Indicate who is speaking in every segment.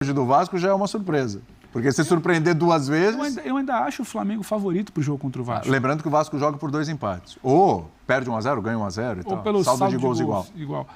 Speaker 1: hoje do Vasco já é uma surpresa. Porque se surpreender duas vezes...
Speaker 2: Eu ainda acho o Flamengo favorito pro jogo contra o Vasco.
Speaker 1: Lembrando que o Vasco joga por 2 empates. Ou perde 1-0, ganha 1-0 e tal.
Speaker 2: Ou pelo
Speaker 1: saldo de gols
Speaker 2: igual.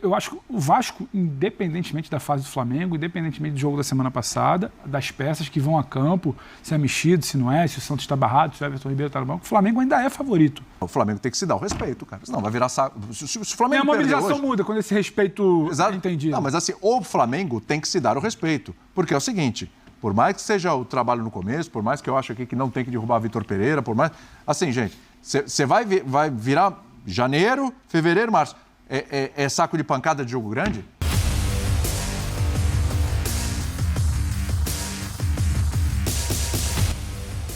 Speaker 2: Eu acho que o Vasco, independentemente da fase do Flamengo, independentemente do jogo da semana passada, das peças que vão a campo, se é mexido, se não é, se o Santos está barrado, se o Everton Ribeiro está no banco, o Flamengo ainda é favorito.
Speaker 1: O Flamengo tem que se dar o respeito, cara. Senão vai virar saco. Se o Flamengo
Speaker 2: a mobilização
Speaker 1: hoje...
Speaker 2: muda quando esse respeito é entendido.
Speaker 1: Não, mas assim, o Flamengo tem que se dar o respeito. Porque é o seguinte, por mais que seja o trabalho no começo, por mais que eu acho aqui que não tem que derrubar Vitor Pereira, por mais... Assim, gente, você vai virar janeiro, fevereiro, março. É saco de pancada de jogo grande?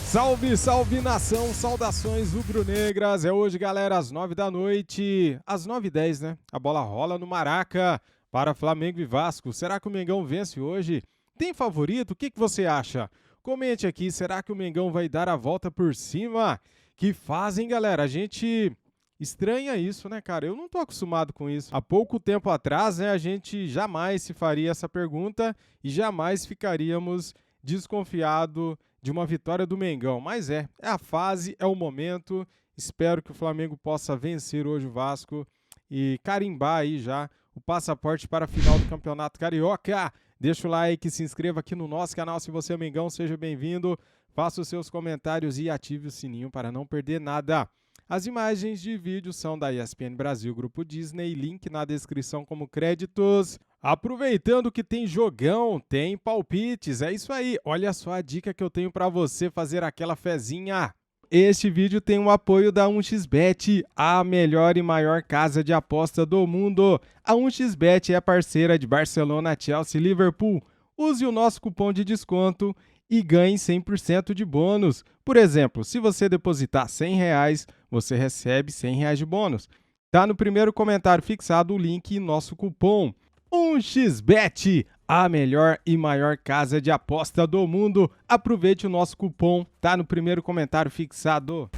Speaker 3: Salve, salve nação, saudações rubro-negras. É hoje, galera, às 9 da noite, às 9h10, né? A bola rola no Maraca para Flamengo e Vasco. Será que o Mengão vence hoje? Tem favorito? O que você acha? Comente aqui, será que o Mengão vai dar a volta por cima? Que fazem, galera? A gente... estranha isso, né, cara? Eu não tô acostumado com isso. Há pouco tempo atrás, né, a gente jamais se faria essa pergunta e jamais ficaríamos desconfiados de uma vitória do Mengão. Mas é a fase, é o momento. Espero que o Flamengo possa vencer hoje o Vasco e carimbar aí já o passaporte para a final do Campeonato Carioca. Deixa o like, se inscreva aqui no nosso canal se você é Mengão, seja bem-vindo. Faça os seus comentários e ative o sininho para não perder nada. As imagens de vídeo são da ESPN Brasil, Grupo Disney, link na descrição como créditos. Aproveitando que tem jogão, tem palpites, é isso aí. Olha só a dica que eu tenho para você fazer aquela fezinha. Este vídeo tem o apoio da 1xBet, a melhor e maior casa de aposta do mundo. A 1xBet é parceira de Barcelona, Chelsea e Liverpool. Use o nosso cupom de desconto e ganhe 100% de bônus. Por exemplo, se você depositar R$100, você recebe R$100 de bônus. Tá no primeiro comentário fixado o link e nosso cupom 1xBet, a melhor e maior casa de aposta do mundo. Aproveite o nosso cupom, tá no primeiro comentário fixado.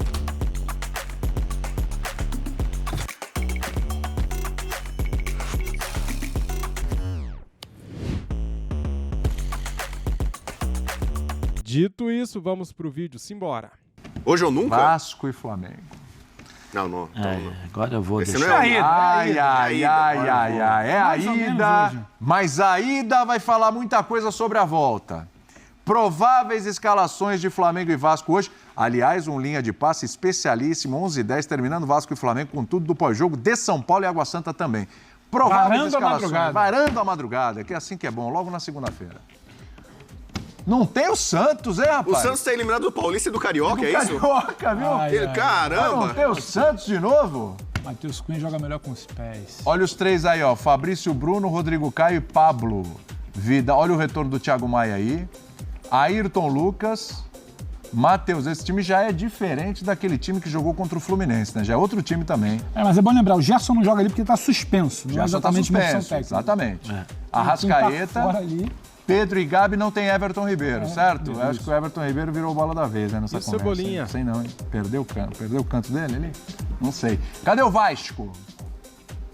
Speaker 3: Dito isso, vamos pro vídeo, simbora.
Speaker 4: Hoje ou nunca?
Speaker 1: Vasco e Flamengo.
Speaker 4: Não.
Speaker 5: Agora eu vou
Speaker 4: Esse
Speaker 5: deixar.
Speaker 4: não é
Speaker 1: É a ida, mas a ida vai falar muita coisa sobre a volta. Prováveis escalações de Flamengo e Vasco hoje. Aliás, um linha de passe especialíssimo, 11h10, terminando Vasco e Flamengo com tudo do pós-jogo, de São Paulo e Água Santa também. Prováveis escalações. Varando a madrugada, que é assim que é bom, logo na segunda-feira. Não tem o Santos, hein, rapaz?
Speaker 4: O Santos tá eliminado do Paulista e do Carioca, é isso?
Speaker 1: Carioca, viu?
Speaker 4: Caramba!
Speaker 1: Não tem o Santos de novo?
Speaker 2: Matheus Cunha joga melhor com os pés.
Speaker 1: Olha os três aí, ó. Fabrício Bruno, Rodrigo Caio e Pablo Vida. Olha o retorno do Thiago Maia aí. Ayrton Lucas, Matheus. Esse time já é diferente daquele time que jogou contra o Fluminense, né? Já é outro time também.
Speaker 2: Mas é bom lembrar, o Gerson não joga ali porque tá suspenso. Não
Speaker 1: Já
Speaker 2: é exatamente
Speaker 1: tá
Speaker 2: uma opção
Speaker 1: suspenso,
Speaker 2: técnica.
Speaker 1: exatamente.
Speaker 2: Quem
Speaker 1: Arrascaeta,
Speaker 2: tá fora ali...
Speaker 1: Pedro e Gabi, não tem Everton Ribeiro, certo? Eu acho que o Everton Ribeiro virou bola da vez, né, nessa
Speaker 3: E
Speaker 1: conversa.
Speaker 3: Cebolinha?
Speaker 1: Não sei não, hein? Perdeu o canto dele ali? Não sei. Cadê o Vasco?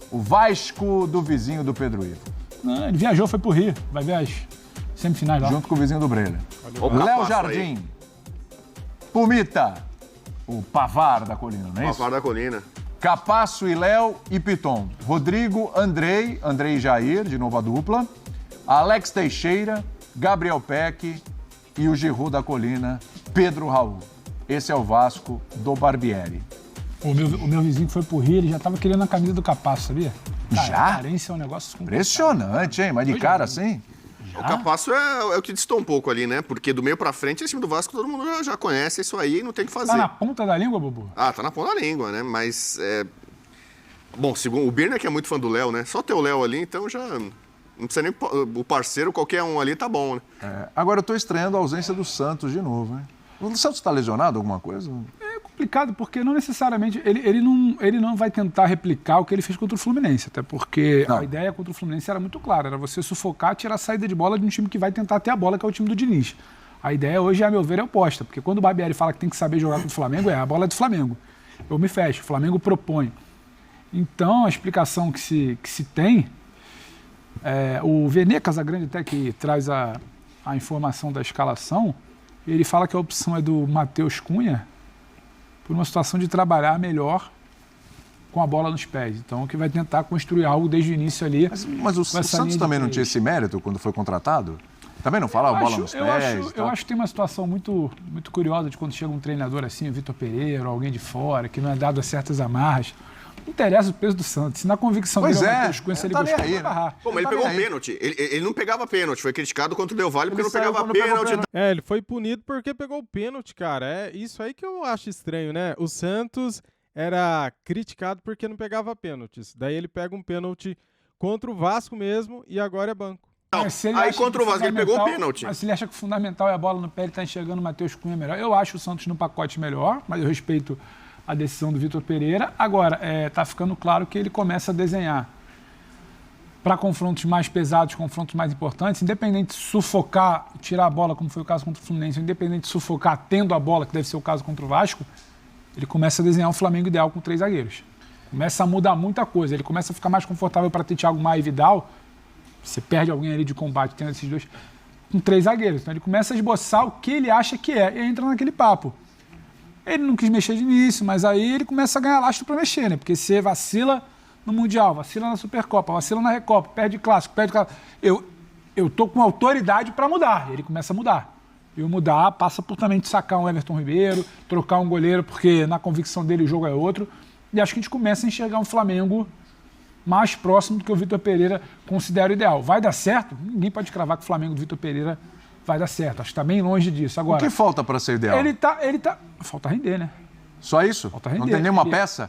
Speaker 1: O Vasco do vizinho do Pedro Ivo.
Speaker 2: Não, ele viajou, foi pro Rio. Vai ver as semifinais lá.
Speaker 1: Junto com o vizinho do Breler.
Speaker 4: Ó,
Speaker 1: Léo Jardim. Pumita. O Pavar da Colina, não é isso?
Speaker 4: Pavar da Colina.
Speaker 1: Capasso e Léo e Piton. Rodrigo, Andrei e Jair, de novo a dupla. Alex Teixeira, Gabriel Peck e o Giroud da Colina, Pedro Raul. Esse é o Vasco do Barbieri.
Speaker 2: O meu vizinho que foi pro Rio, ele já tava querendo a camisa do Capasso, sabia? Cara,
Speaker 1: Já?
Speaker 2: A carência é um negócio...
Speaker 1: Impressionante, hein? Mas de cara assim?
Speaker 4: O Capasso é o que distou um pouco ali, né? Porque do meio pra frente, esse time do Vasco, todo mundo já conhece isso aí e não tem o que fazer.
Speaker 2: Tá na ponta da língua, Bubu?
Speaker 4: Tá na ponta da língua, né? Mas, bom, segundo o Birner, que é muito fã do Léo, né? Só ter o Léo ali, então já... Não precisa nem o parceiro, qualquer um ali tá bom, né?
Speaker 1: Agora eu tô estranhando a ausência do Santos de novo, hein? O Santos tá lesionado, alguma coisa?
Speaker 2: É complicado, porque não necessariamente... Ele não vai tentar replicar o que ele fez contra o Fluminense, até porque a ideia contra o Fluminense era muito clara, era você sufocar, tirar a saída de bola de um time que vai tentar ter a bola, que é o time do Diniz. A ideia hoje, a meu ver, é oposta, porque quando o Barbieri fala que tem que saber jogar com o Flamengo, a bola é do Flamengo. Eu me fecho, o Flamengo propõe. Então, a explicação que se tem O Vene Casagrande até que traz a informação da escalação, ele fala que a opção é do Matheus Cunha por uma situação de trabalhar melhor com a bola nos pés. Então, que vai tentar construir algo desde o início ali.
Speaker 1: Mas o Santos também não tinha esse mérito quando foi contratado? Também não falava bola nos pés?
Speaker 2: Eu acho que tem uma situação muito, muito curiosa de quando chega um treinador assim, o Vitor Pereira, ou alguém de fora, que não é dado a certas amarras. Não interessa o peso do Santos. Se na convicção dele, o Matheus Cunha, se ele gostar, ele vai barrar.
Speaker 4: Pô, mas ele pegou um pênalti. Ele não pegava pênalti. Foi criticado contra o Del Valle porque não pegava pênalti.
Speaker 3: Ele foi punido porque pegou o pênalti, cara. É isso aí que eu acho estranho, né? O Santos era criticado porque não pegava pênaltis. Daí ele pega um pênalti contra o Vasco mesmo e agora é banco.
Speaker 4: Não, aí contra o Vasco ele pegou o pênalti.
Speaker 2: Mas se ele acha que o fundamental é a bola no pé, ele está enxergando o Matheus Cunha melhor. Eu acho o Santos no pacote melhor, mas eu respeito a decisão do Vitor Pereira. Agora, está ficando claro que ele começa a desenhar para confrontos mais pesados, confrontos mais importantes, independente de sufocar, tirar a bola, como foi o caso contra o Fluminense, independente de sufocar tendo a bola, que deve ser o caso contra o Vasco, ele começa a desenhar um Flamengo ideal com 3 zagueiros. Começa a mudar muita coisa. Ele começa a ficar mais confortável para ter Thiago Maia e Vidal. Você perde alguém ali de combate tendo esses dois, com 3 zagueiros. Então ele começa a esboçar o que ele acha que é. E entra naquele papo. Ele não quis mexer de início, mas aí ele começa a ganhar lastro para mexer, né? Porque você vacila no Mundial, vacila na Supercopa, vacila na Recopa, perde clássico, perde clássico. Eu tô com autoridade para mudar. Ele começa a mudar. E o mudar passa por também de sacar um Everton Ribeiro, trocar um goleiro, porque na convicção dele o jogo é outro. E acho que a gente começa a enxergar um Flamengo mais próximo do que o Vitor Pereira considera ideal. Vai dar certo? Ninguém pode cravar que o Flamengo do Vitor Pereira vai dar certo. Acho que está bem longe disso. Agora,
Speaker 1: o que falta para ser ideal?
Speaker 2: Falta render, né?
Speaker 1: Só isso?
Speaker 2: Falta render.
Speaker 1: Não tem nenhuma peça?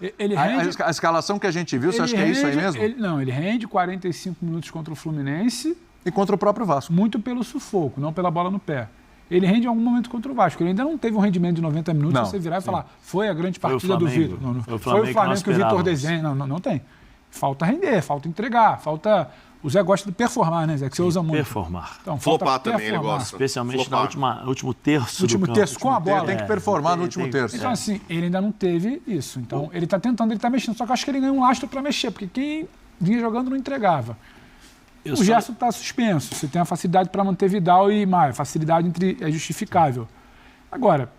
Speaker 2: A
Speaker 1: escalação que a gente viu, você acha que é isso aí mesmo?
Speaker 2: Ele rende 45 minutos contra o Fluminense.
Speaker 1: E contra o próprio Vasco.
Speaker 2: Muito pelo sufoco, não pela bola no pé. Ele rende em algum momento contra o Vasco. Ele ainda não teve um rendimento de 90 minutos. Não, você virar e falar, foi a grande partida do Vitor. Foi o Flamengo que o Vitor desenha. Não tem. Falta render, falta entregar, falta... O Zé gosta de performar, né, Zé? Que você usa muito.
Speaker 5: Performar.
Speaker 2: Então,
Speaker 4: flopar também ele gosta.
Speaker 5: Especialmente no último terço
Speaker 2: do campo. Terço com a bola.
Speaker 1: Ele tem que performar no último terço.
Speaker 2: Então, assim, ele ainda não teve isso. Então, ele está tentando, ele está mexendo. Só que eu acho que ele ganhou um lastro para mexer, porque quem vinha jogando não entregava. O Gerson está suspenso. Você tem a facilidade para manter Vidal e Maia. Facilidade é justificável. Agora,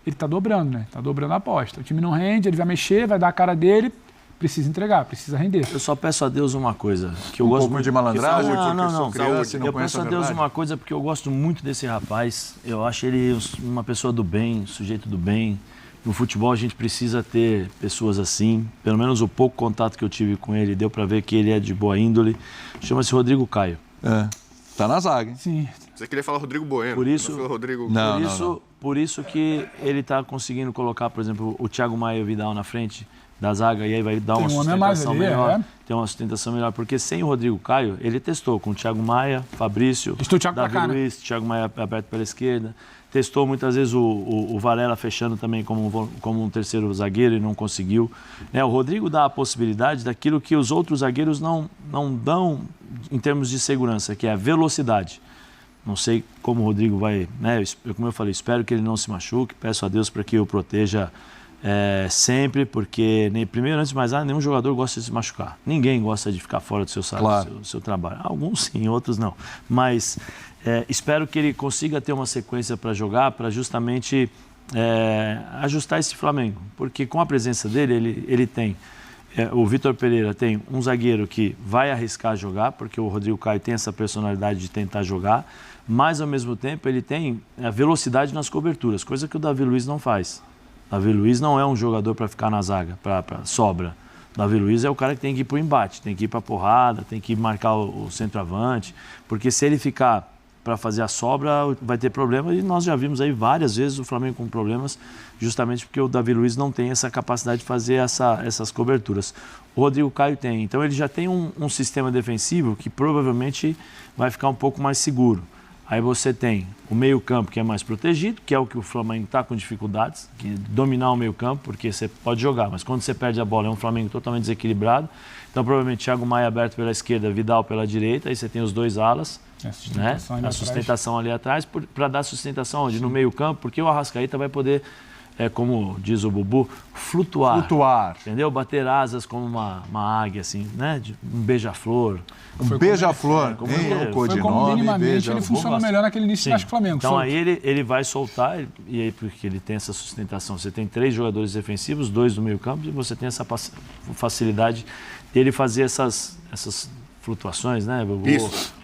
Speaker 2: ele está dobrando, né? Está dobrando a aposta. O time não rende, ele vai mexer, vai dar a cara dele. Precisa entregar, precisa render.
Speaker 5: Eu só peço a Deus uma coisa, que eu gosto muito
Speaker 1: de malandragem,
Speaker 5: não.
Speaker 1: Eu
Speaker 5: peço a Deus uma coisa porque eu gosto muito desse rapaz. Eu acho ele uma pessoa do bem, sujeito do bem. No futebol a gente precisa ter pessoas assim. Pelo menos o pouco contato que eu tive com ele deu para ver que ele é de boa índole. Chama-se Rodrigo Caio.
Speaker 1: Tá na zaga, hein?
Speaker 2: Sim.
Speaker 4: Você queria falar Rodrigo Bueno.
Speaker 5: Por isso,
Speaker 4: não foi Rodrigo...
Speaker 5: Por isso que ele está conseguindo colocar, por exemplo, o Thiago Maia e o Vidal na frente da zaga, e aí vai dar uma sustentação melhor. Tem uma sustentação melhor, porque sem o Rodrigo Caio, ele testou com o Thiago Maia, Fabrício, Davi Luiz, Thiago Maia aberto pela esquerda. Testou muitas vezes o Varela fechando também como um terceiro zagueiro e não conseguiu. O Rodrigo dá a possibilidade daquilo que os outros zagueiros não dão em termos de segurança, que é a velocidade. Não sei como o Rodrigo vai... Como eu falei, espero que ele não se machuque, peço a Deus para que o proteja sempre, porque, primeiro, antes de mais nada, nenhum jogador gosta de se machucar. Ninguém gosta de ficar fora do seu trabalho. Alguns sim, outros não. Mas espero que ele consiga ter uma sequência para jogar, para justamente ajustar esse Flamengo. Porque com a presença dele, ele tem... o Vitor Pereira tem um zagueiro que vai arriscar jogar, porque o Rodrigo Caio tem essa personalidade de tentar jogar, mas, ao mesmo tempo, ele tem a velocidade nas coberturas, coisa que o Davi Luiz não faz. Davi Luiz não é um jogador para ficar na zaga, para sobra. Davi Luiz é o cara que tem que ir para o embate, tem que ir para a porrada, tem que marcar o centroavante, porque se ele ficar para fazer a sobra, vai ter problema, e nós já vimos aí várias vezes o Flamengo com problemas, justamente porque o Davi Luiz não tem essa capacidade de fazer essas coberturas. O Rodrigo Caio tem, então ele já tem um sistema defensivo que provavelmente vai ficar um pouco mais seguro. Aí você tem o meio-campo, que é mais protegido, que é o que o Flamengo está com dificuldades, que é dominar o meio-campo, porque você pode jogar, mas quando você perde a bola é um Flamengo totalmente desequilibrado. Então, provavelmente, Thiago Maia aberto pela esquerda, Vidal pela direita, aí você tem os dois alas, a sustentação ali atrás, para dar sustentação onde? No meio-campo, porque o Arrascaeta vai poder como diz o Bubu, flutuar.
Speaker 1: Flutuar.
Speaker 5: Entendeu? Bater asas como uma águia, assim, né? Um beija-flor.
Speaker 1: Um beija-flor.
Speaker 2: Foi como minimamente ele funcionou melhor naquele início do Vasco e Flamengo.
Speaker 5: Então aí ele vai soltar, e aí porque ele tem essa sustentação. Você tem 3 jogadores defensivos, 2 no meio campo, e você tem essa facilidade dele fazer essas flutuações, né?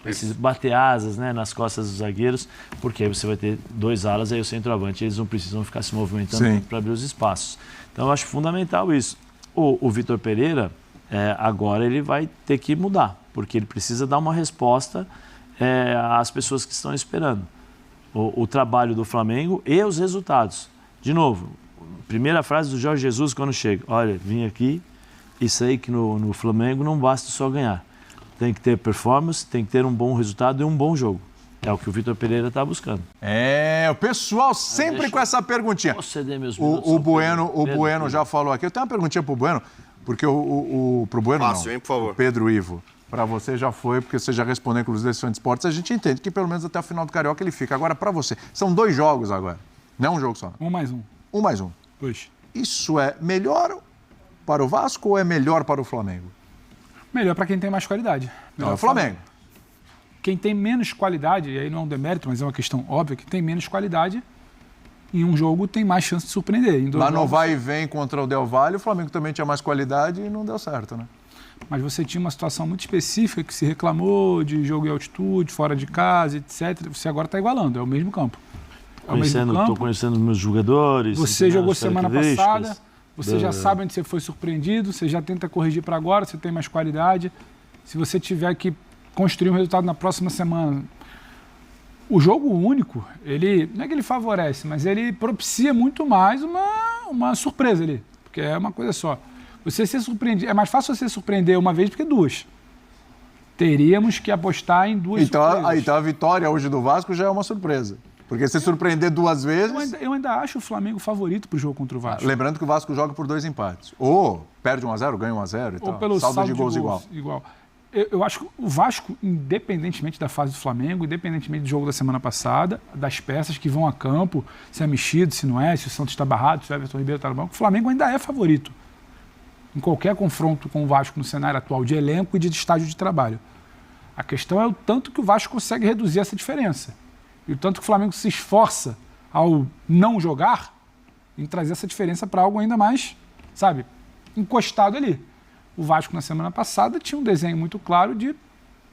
Speaker 5: Esses bater asas, né, nas costas dos zagueiros, porque aí você vai ter 2 alas e aí o centroavante, eles não precisam ficar se movimentando para abrir os espaços. Então eu acho fundamental isso. O Vitor Pereira, agora ele vai ter que mudar, porque ele precisa dar uma resposta às pessoas que estão esperando. O trabalho do Flamengo e os resultados. De novo, primeira frase do Jorge Jesus quando chega: olha, vim aqui e sei que no Flamengo não basta só ganhar. Tem que ter performance, tem que ter um bom resultado e um bom jogo. É o que o Vitor Pereira está buscando.
Speaker 1: O pessoal sempre com essa perguntinha.
Speaker 5: Posso ceder meus minutos?
Speaker 1: O Bueno já falou aqui. Eu tenho uma perguntinha pro Bueno, porque pro Bueno
Speaker 4: Fácil,
Speaker 1: não.
Speaker 4: hein, por favor.
Speaker 1: O Pedro Ivo. Para você já foi, porque você já respondeu, inclusive, da de esportes. A gente entende que pelo menos até o final do Carioca ele fica. Agora, para você, são 2 jogos agora. Não é um jogo só.
Speaker 2: 1 mais 1.
Speaker 1: 1 mais 1.
Speaker 2: 2.
Speaker 1: Isso é melhor para o Vasco ou é melhor para o Flamengo?
Speaker 2: Melhor para quem tem mais qualidade.
Speaker 1: Não, é o Flamengo.
Speaker 2: Quem tem menos qualidade, e aí não é um demérito, mas é uma questão óbvia, que tem menos qualidade, em um jogo tem mais chance de surpreender.
Speaker 1: Lá no vai e vem contra o Del Valle, o Flamengo também tinha mais qualidade e não deu certo, né?
Speaker 2: Mas você tinha uma situação muito específica que se reclamou de jogo em altitude, fora de casa, etc. Você agora está igualando, é o mesmo campo.
Speaker 5: Estou conhecendo meus jogadores.
Speaker 2: Você jogou semana passada, você já sabe onde você foi surpreendido, você já tenta corrigir para agora, você tem mais qualidade. Se você tiver que construir um resultado na próxima semana, o jogo único, ele não é que ele favorece, mas ele propicia muito mais uma surpresa ali, porque é uma coisa só. Você ser surpreendido, é mais fácil você surpreender uma vez do que 2. Teríamos que apostar em 2 surpresas.
Speaker 1: Então a vitória hoje do Vasco já é uma surpresa. Porque se surpreender 2 vezes...
Speaker 2: Eu ainda acho o Flamengo favorito para o jogo contra o Vasco.
Speaker 1: Lembrando que o Vasco joga por 2 empates. Ou perde 1-0, ganha 1-0 e tal.
Speaker 2: Ou pelo saldo de gols igual. Eu acho que o Vasco, independentemente da fase do Flamengo, independentemente do jogo da semana passada, das peças que vão a campo, se é mexido, se não é, se o Santos está barrado, se o Everton Ribeiro está no banco, o Flamengo ainda é favorito em qualquer confronto com o Vasco no cenário atual de elenco e de estágio de trabalho. A questão é o tanto que o Vasco consegue reduzir essa diferença. E o tanto que o Flamengo se esforça ao não jogar em trazer essa diferença para algo ainda mais, sabe, encostado ali. O Vasco, na semana passada, tinha um desenho muito claro de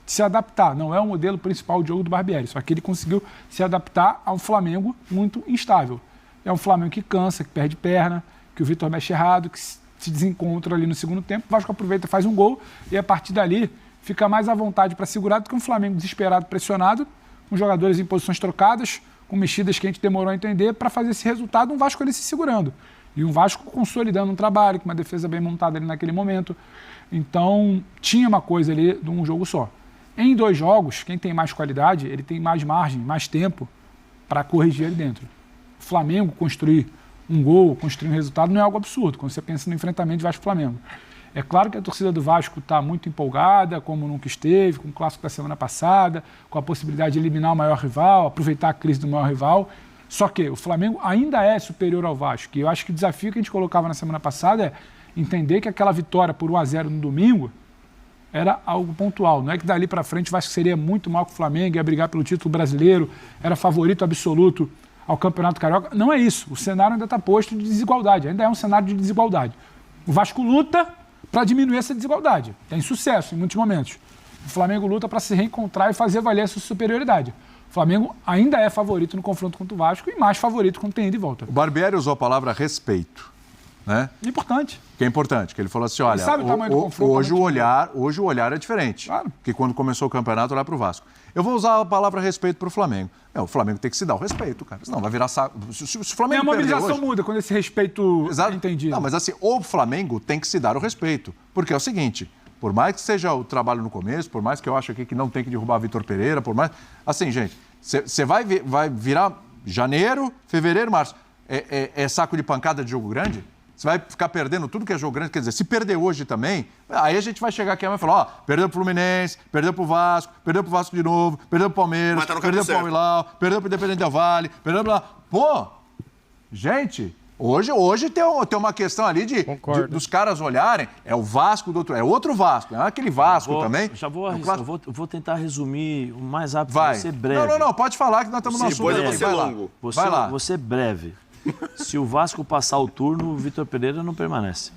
Speaker 2: se adaptar. Não é o modelo principal de jogo do Barbieri, só que ele conseguiu se adaptar a um Flamengo muito instável. É um Flamengo que cansa, que perde perna, que o Vitor mexe errado, que se desencontra ali no segundo tempo. O Vasco aproveita, faz um gol e a partir dali fica mais à vontade para segurar do que um Flamengo desesperado, pressionado, com jogadores em posições trocadas, com mexidas que a gente demorou a entender, para fazer esse resultado, um Vasco ali se segurando. E um Vasco consolidando um trabalho, com uma defesa bem montada ali naquele momento. Então, tinha uma coisa ali de um jogo só. Em 2 jogos, quem tem mais qualidade, ele tem mais margem, mais tempo para corrigir ali dentro. O Flamengo construir um gol, construir um resultado, não é algo absurdo, quando você pensa no enfrentamento de Vasco-Flamengo. É claro que a torcida do Vasco está muito empolgada, como nunca esteve, com o clássico da semana passada, com a possibilidade de eliminar o maior rival, aproveitar a crise do maior rival. Só que o Flamengo ainda é superior ao Vasco. E eu acho que o desafio que a gente colocava na semana passada é entender que aquela vitória por 1-0 no domingo era algo pontual. Não é que dali para frente o Vasco seria muito mal com o Flamengo, ia brigar pelo título brasileiro, era favorito absoluto ao Campeonato Carioca. Não é isso. O cenário ainda está posto de desigualdade. Ainda é um cenário de desigualdade. O Vasco luta para diminuir essa desigualdade. Tem sucesso em muitos momentos. O Flamengo luta para se reencontrar e fazer valer a sua superioridade. O Flamengo ainda é favorito no confronto contra o Vasco e mais favorito quando tem ido e volta.
Speaker 1: O Barbieri usou a palavra respeito, né?
Speaker 2: Importante.
Speaker 1: Que é importante, que ele falou assim, olha,
Speaker 2: sabe o tamanho do confronto,
Speaker 1: hoje o olhar é diferente. Claro. Que quando começou o campeonato, olhar para o Vasco. Eu vou usar a palavra respeito para o Flamengo. O Flamengo tem que se dar o respeito, cara. Senão vai virar saco. Se o Flamengo
Speaker 2: a mobilização muda quando esse respeito é entendido.
Speaker 1: Não, mas assim, o Flamengo tem que se dar o respeito. Porque é o seguinte, por mais que seja o trabalho no começo, por mais que eu acho aqui que não tem que derrubar Vitor Pereira, por mais... Assim, gente, você vai virar janeiro, fevereiro, março. É saco de pancada de jogo grande? Você vai ficar perdendo tudo que é jogo grande. Quer dizer, se perder hoje também, aí a gente vai chegar aqui e vai falar, perdeu pro Fluminense, perdeu pro Vasco de novo, perdeu pro Palmeiras, perdeu pro Al-Hilal, perdeu pro Independente Del Valle, perdeu pro... Pô, gente, Hoje tem uma questão ali dos caras olharem, é o Vasco do outro, é outro Vasco, não é aquele Vasco também.
Speaker 5: Vou tentar resumir o mais rápido,
Speaker 1: vai
Speaker 5: ser breve.
Speaker 1: Não, pode falar que nós estamos no assunto.
Speaker 4: Depois eu vou ser longo.
Speaker 5: Vou ser breve. Se o Vasco passar o turno, o Vitor Pereira não permanece.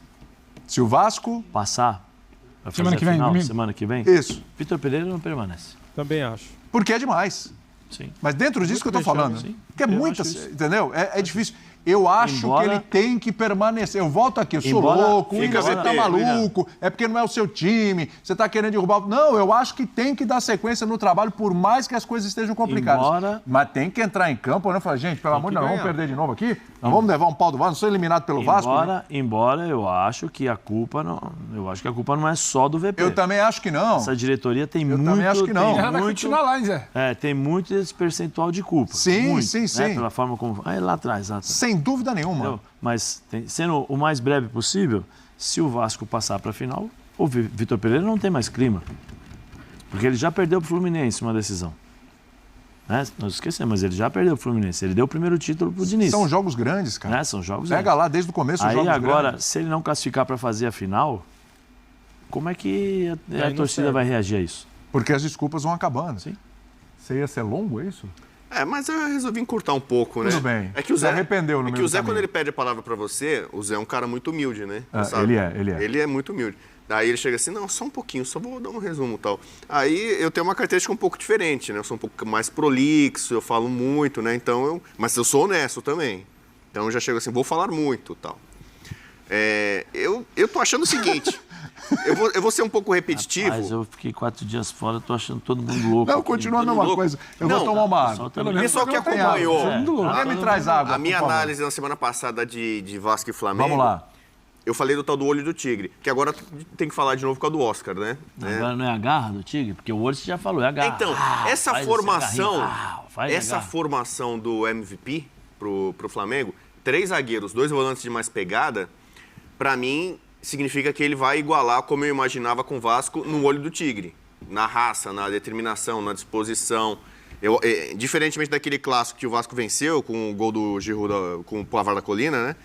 Speaker 1: Se o Vasco
Speaker 5: passar,
Speaker 2: semana
Speaker 5: que vem,
Speaker 1: isso.
Speaker 5: Vitor Pereira não permanece.
Speaker 3: Também acho.
Speaker 1: Porque é demais.
Speaker 5: Sim.
Speaker 1: Mas dentro disso que eu estou falando.
Speaker 5: Sim.
Speaker 1: Porque é muita, entendeu? É difícil. Eu acho que ele tem que permanecer. Eu volto aqui, eu sou louco, você tá maluco, é porque não é o seu time, você tá querendo derrubar... Não, eu acho que tem que dar sequência no trabalho, por mais que as coisas estejam complicadas. Mas tem que entrar em campo, né? Falar, gente, pelo amor de Deus, vamos perder de novo aqui? Nós vamos levar um pau do Vasco, não sou eliminado pelo Vasco?
Speaker 5: Embora eu acho que a culpa não é só do VP.
Speaker 1: Eu também acho que não.
Speaker 5: Essa diretoria tem muito...
Speaker 1: Eu também acho que não.
Speaker 2: Ela vai continuar lá, hein, Zé?
Speaker 5: Tem muito esse percentual de culpa.
Speaker 1: Sim.
Speaker 5: Pela forma como... lá atrás.
Speaker 1: Sem dúvida nenhuma.
Speaker 5: Mas, sendo o mais breve possível, se o Vasco passar para a final, o Vitor Pereira não tem mais clima. Porque ele já perdeu para o Fluminense uma decisão. Nós esquecemos, mas ele já perdeu para o Fluminense. Ele deu o primeiro título para o Diniz.
Speaker 1: São jogos grandes, cara.
Speaker 5: São jogos
Speaker 1: grandes. Pega lá desde o começo os jogos
Speaker 5: agora,
Speaker 1: grandes.
Speaker 5: Se ele não classificar para fazer a final, como é que a torcida vai reagir a isso?
Speaker 1: Porque as desculpas vão acabando.
Speaker 5: Sim.
Speaker 1: Você ia ser longo, é isso?
Speaker 4: Mas eu resolvi encurtar um pouco, né?
Speaker 1: Tudo bem.
Speaker 4: É que o Zé
Speaker 1: arrependeu no meio do caminho.
Speaker 4: É que o Zé, quando ele pede a palavra pra você, o Zé é um cara muito humilde, né?
Speaker 1: Ele é.
Speaker 4: Ele é muito humilde. Daí ele chega assim, não, só um pouquinho, só vou dar um resumo e tal. Aí eu tenho uma característica um pouco diferente, né? Eu sou um pouco mais prolixo, eu falo muito, né? Mas eu sou honesto também. Então eu já chego assim, vou falar muito e tal. Eu tô achando o seguinte... Eu vou ser um pouco repetitivo.
Speaker 5: Mas eu fiquei 4 dias fora, tô achando todo mundo louco.
Speaker 1: Não, continua a mesma coisa. Eu vou tomar uma água.
Speaker 4: O pessoal que acompanhou.
Speaker 1: Me traz água.
Speaker 4: A minha análise na semana passada de Vasco e Flamengo.
Speaker 1: Vamos lá.
Speaker 4: Eu falei do tal do olho do tigre, que agora tem que falar de novo com a do Oscar, né?
Speaker 5: Agora não é a garra do tigre? Porque o olho você já falou, é a garra.
Speaker 4: Então, essa formação do MVP pro Flamengo, 3 zagueiros, 2 volantes de mais pegada, pra mim... significa que ele vai igualar como eu imaginava com o Vasco no olho do tigre. Na raça, na determinação, na disposição. Diferentemente daquele clássico que o Vasco venceu com o gol do Giroud com o Pavar da Colina, né?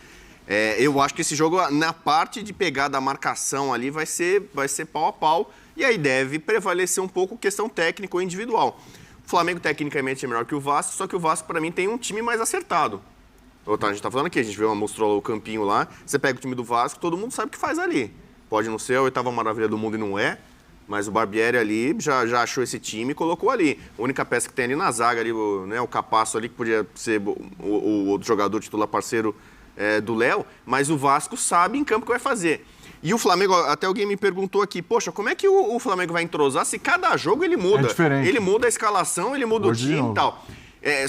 Speaker 4: Eu acho que esse jogo, na parte de pegar da marcação ali, vai ser pau a pau. E aí deve prevalecer um pouco questão técnica ou individual. O Flamengo, tecnicamente, é melhor que o Vasco, só que o Vasco, para mim, tem um time mais acertado. A gente tá falando aqui, a gente mostrou o campinho lá, você pega o time do Vasco, todo mundo sabe o que faz ali. Pode não ser a 8ª maravilha do mundo e não é, mas o Barbieri ali já achou esse time e colocou ali. A única peça que tem ali na zaga, ali, o Capasso ali, que podia ser o outro jogador titular parceiro do Léo, mas o Vasco sabe em campo o que vai fazer. E o Flamengo, até alguém me perguntou aqui, poxa, como é que o Flamengo vai entrosar se cada jogo ele muda?
Speaker 1: É diferente.
Speaker 4: Ele muda a escalação, ele muda o time e tal.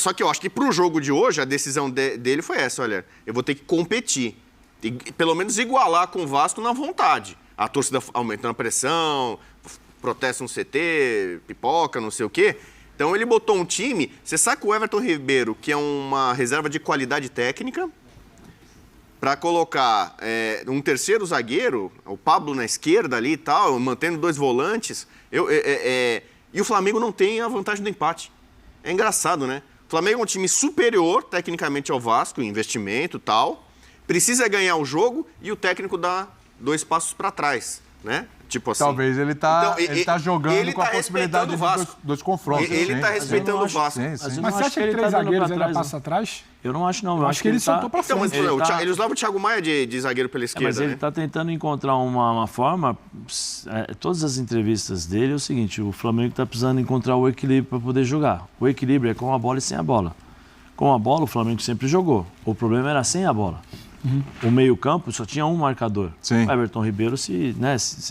Speaker 4: Só que eu acho que pro jogo de hoje, a decisão dele foi essa, olha, eu vou ter que competir, e pelo menos igualar com o Vasco na vontade. A torcida aumentando a pressão, protesto no CT, pipoca, não sei o quê. Então ele botou um time, você saca o Everton Ribeiro, que é uma reserva de qualidade técnica, para colocar um terceiro zagueiro, o Pablo na esquerda ali e tal, mantendo 2 volantes, e o Flamengo não tem a vantagem do empate. É engraçado, né? O Flamengo é um time superior, tecnicamente, ao Vasco, em investimento e tal. Precisa ganhar o jogo e o técnico dá 2 passos para trás, né? Tipo assim.
Speaker 1: Talvez ele tá jogando com a possibilidade de dois confrontos.
Speaker 4: Ele tá respeitando o Vasco.
Speaker 2: Mas você acha que 3 zagueiros ainda passa atrás?
Speaker 5: Eu não acho, não.
Speaker 2: Eu acho que ele soltou pra frente.
Speaker 4: Então, mas eles usavam o Thiago Maia de zagueiro pela esquerda,
Speaker 5: mas ele tá tentando encontrar uma forma... todas as entrevistas dele é o seguinte, o Flamengo tá precisando encontrar o equilíbrio para poder jogar. O equilíbrio é com a bola e sem a bola. Com a bola, o Flamengo sempre jogou. O problema era sem a bola. O meio-campo só tinha um marcador.
Speaker 1: Sim.
Speaker 5: O Everton Ribeiro se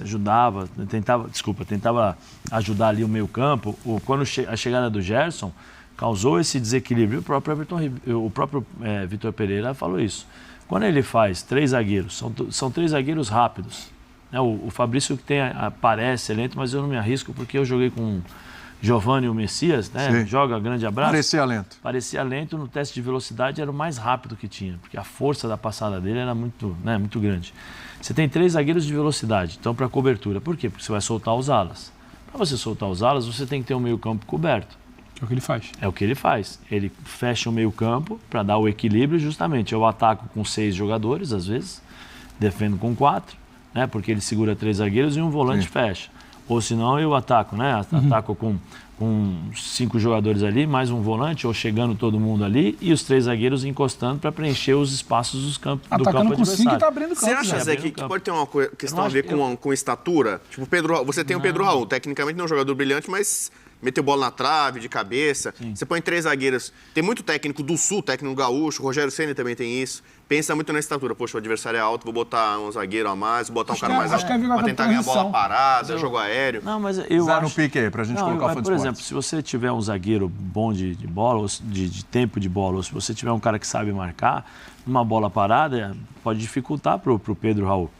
Speaker 5: ajudava, tentava ajudar ali o meio-campo. Quando a chegada do Gerson causou esse desequilíbrio, o próprio Vitor Pereira falou isso. Quando ele faz 3 zagueiros, são 3 zagueiros rápidos. O Fabrício que parece lento, mas eu não me arrisco porque eu joguei com Giovani, o Messias, né? Joga, grande abraço. Parecia lento, no teste de velocidade era o mais rápido que tinha, porque a força da passada dele era muito grande. Você tem 3 zagueiros de velocidade, então para cobertura. Por quê? Porque você vai soltar os alas. Para você soltar os alas, você tem que ter um meio-campo coberto.
Speaker 2: É o que ele faz.
Speaker 5: É o que ele faz. Ele fecha o meio-campo para dar o equilíbrio, justamente. Eu ataco com 6 jogadores, às vezes, defendo com 4, né? Porque ele segura 3 zagueiros e um volante fecha. Ou senão eu ataco, né? Ataco com 5 jogadores ali, mais um volante, ou chegando todo mundo ali, e os 3 zagueiros encostando para preencher os espaços do campo
Speaker 2: Atacando com 5 e tá
Speaker 5: adversário.
Speaker 2: abrindo campo.
Speaker 4: Você acha, Zé, que pode ter uma questão a ver com estatura? Tipo, você tem o Pedro Raul, tecnicamente não é um jogador brilhante, mas meteu bola na trave, de cabeça. Sim. Você põe 3 zagueiros. Tem muito técnico do Sul, técnico gaúcho, o Rogério Ceni também tem isso. Pensa muito na estatura. Poxa, o adversário é alto, vou botar um zagueiro a mais, vou botar um cara mais alto pra tentar ganhar bola parada, jogo aéreo.
Speaker 5: Não, mas eu
Speaker 1: Zé
Speaker 5: acho...
Speaker 1: no pique aí, pra gente colocar o fã de
Speaker 5: Por
Speaker 1: esportes.
Speaker 5: exemplo, se você tiver um zagueiro bom de bola, ou de tempo de bola, ou se você tiver um cara que sabe marcar, uma bola parada pode dificultar pro Pedro Raul.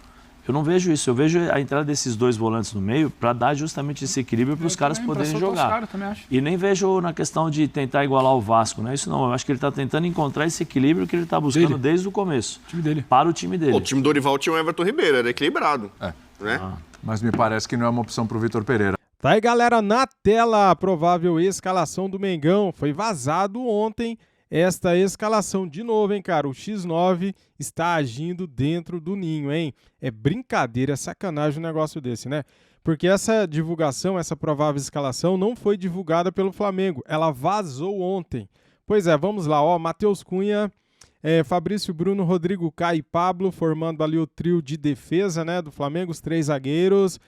Speaker 5: Eu não vejo isso, eu vejo a entrada desses 2 volantes no meio para dar justamente esse equilíbrio para os caras poderem jogar. E nem vejo na questão de tentar igualar o Vasco, não é isso não. Eu acho que ele está tentando encontrar esse equilíbrio que ele está buscando desde o começo. Para o time dele.
Speaker 4: O time do Dorival tinha o Everton Ribeiro, era equilibrado. Né?
Speaker 1: Mas me parece que não é uma opção para o Vitor Pereira.
Speaker 3: Tá aí, galera, na tela a provável escalação do Mengão. Foi vazado ontem esta escalação de novo, hein, cara? O X9 está agindo dentro do ninho, hein? É brincadeira, é sacanagem um negócio desse, né? Porque essa divulgação, essa provável escalação não foi divulgada pelo Flamengo. Ela vazou ontem. Pois é, vamos lá, ó. Matheus Cunha, Fabrício Bruno, Rodrigo Caio e Pablo, formando ali o trio de defesa, né, do Flamengo, os 3 zagueiros.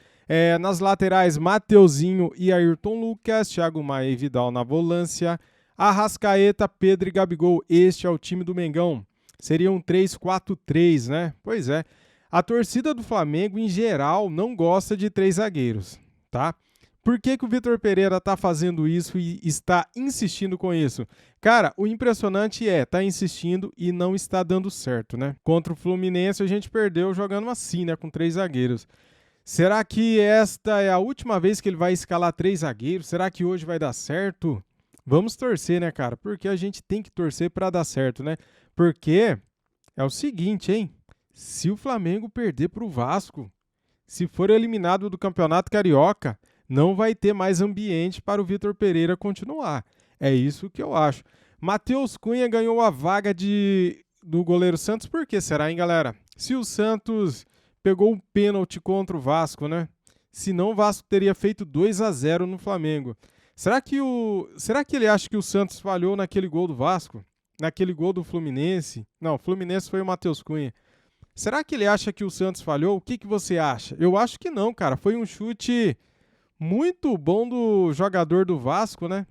Speaker 3: Nas laterais, Mateuzinho e Ayrton Lucas, Thiago Maia e Vidal na volância. Arrascaeta, Pedro e Gabigol, este é o time do Mengão. Seria um 3-4-3, né? Pois é. A torcida do Flamengo, em geral, não gosta de 3 zagueiros, tá? Por que o Vitor Pereira tá fazendo isso e está insistindo com isso? Cara, o impressionante tá insistindo e não está dando certo, né? Contra o Fluminense a gente perdeu jogando assim, né? Com 3 zagueiros. Será que esta é a última vez que ele vai escalar 3 zagueiros? Será que hoje vai dar certo? Vamos torcer, né, cara? Porque a gente tem que torcer para dar certo, né? Porque é o seguinte, hein? Se o Flamengo perder para o Vasco, se for eliminado do Campeonato Carioca, não vai ter mais ambiente para o Vitor Pereira continuar. É isso que eu acho. Matheus Cunha ganhou a vaga do goleiro Santos. Por que será, hein, galera? Se o Santos pegou um pênalti contra o Vasco, né? Senão o Vasco teria feito 2-0 no Flamengo. Será que ele acha que o Santos falhou naquele gol do Vasco? Naquele gol do Fluminense? Não, o Fluminense foi o Matheus Cunha. Será que ele acha que o Santos falhou? O que você acha? Eu acho que não, cara. Foi um chute muito bom do jogador do Vasco, né?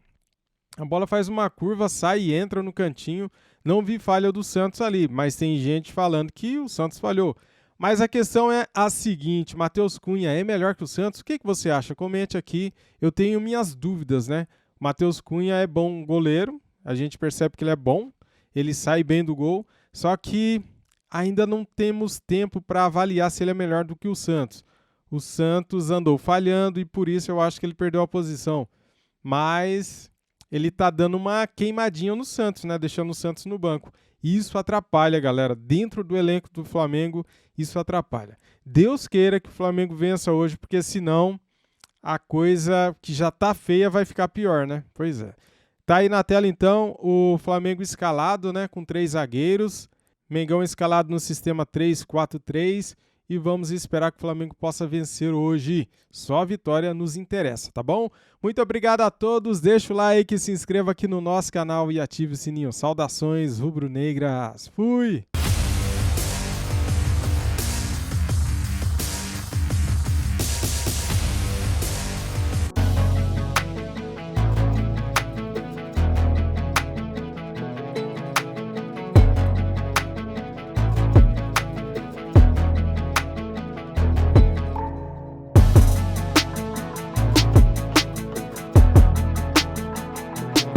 Speaker 3: A bola faz uma curva, sai e entra no cantinho. Não vi falha do Santos ali, mas tem gente falando que o Santos falhou. Mas a questão é a seguinte, Matheus Cunha é melhor que o Santos? O que você acha? Comente aqui, eu tenho minhas dúvidas, né? Matheus Cunha é bom goleiro, a gente percebe que ele é bom, ele sai bem do gol, só que ainda não temos tempo para avaliar se ele é melhor do que o Santos. O Santos andou falhando e por isso eu acho que ele perdeu a posição. Mas ele tá dando uma queimadinha no Santos, né? Deixando o Santos no banco. Isso atrapalha, galera. Dentro do elenco do Flamengo, isso atrapalha. Deus queira que o Flamengo vença hoje, porque senão a coisa que já tá feia vai ficar pior, né? Pois é. Tá aí na tela, então, o Flamengo escalado, né? Com 3 zagueiros. Mengão escalado no sistema 3-4-3. E vamos esperar que o Flamengo possa vencer hoje. Só a vitória nos interessa, tá bom? Muito obrigado a todos. Deixa o like, se inscreva aqui no nosso canal e ative o sininho. Saudações rubro-negras. Fui!